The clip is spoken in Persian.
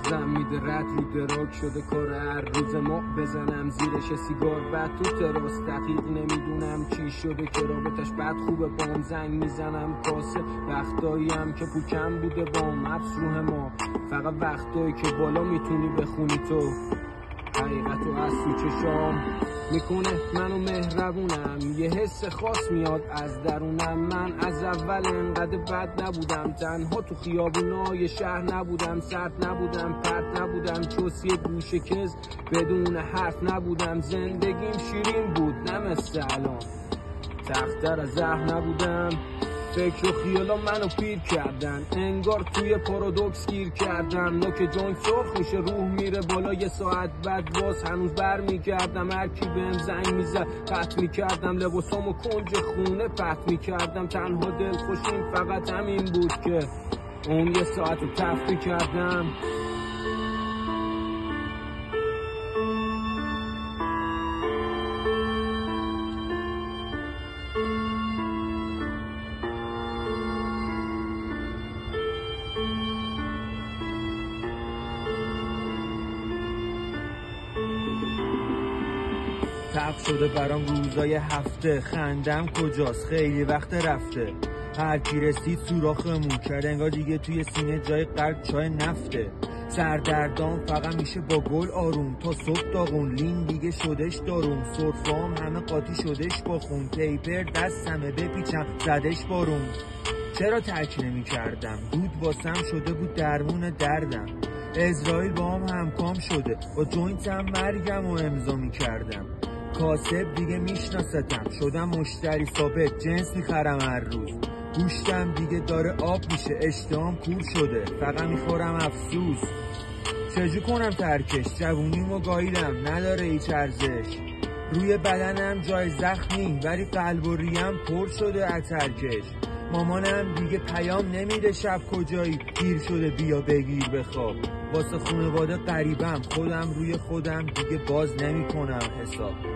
مغزم میده رد رو دراک شده کار هر روز ما بزنم زیرش سیگار بعد تو تراس دقیق نمیدونم چی شده که رابطش بد خوبه بام زنگ میزنم کاسه وقتایی هم که پوکم بوده بام حبس روح ما فقط وقتایی که بالا میتونی بخونی تو حقیقتو از تو چشام میکنه منو مهربونم یه حس خاص میاد از درونم من از اول انقدر بد نبودم تنها تو خیابونای شهر نبودم سرد نبودم پرد نبودم چوسی گوشه کز بدون حرف نبودم زندگیم شیرین بود نه مثل الان تختر از زهر نبودم فکر و خیالا منو پیر کردن انگار توی پارادوکس گیر کردم نوک جوینت سرخ میشه روح میره بالا یه ساعت بعد باز هنوز بر میگردم هر کی بهم زنگ میزد قطع میکردم لباسامو کنج خونه پرت میکردم تنها دلخوشیم فقط همین بود که اون یه ساعت رو تفریح کردم تب شده برام روزای هفته خندم کجاست خیلی وقت رفته هر کی رسید سوراخمون کرد انگار دیگه توی سینه جای قلب چای نفته سردردان فقط میشه با گل آروم تا صبح داغون لین دیگه شدش داروم سرفام همه قاطی شدش با خون پیپر دستمه بپیچم زدش بارون چرا ترک نمی کردم دود واسم شده بود درمون دردم اسرائیل با هم همکام شده با جوینتم مرگم و امضا می کردم کاسب دیگه میشناستم شدم مشتری ثابت جنس میخرم هر روز گوشتم دیگه داره آب میشه اشتهام کور شده فقط میخورم افسوس چجور کنم ترکش جوونیمو گاییدم نداره هیچ ارزش روی بدنم جای زخمی ولی قلب و ریم پر شده از ترکش مامانم دیگه پیام نمیده شب کجایی گیر شده بیا بگیر بخواب واسه خونواده غریبم خودم روی خودم دیگه باز نمی کنم حساب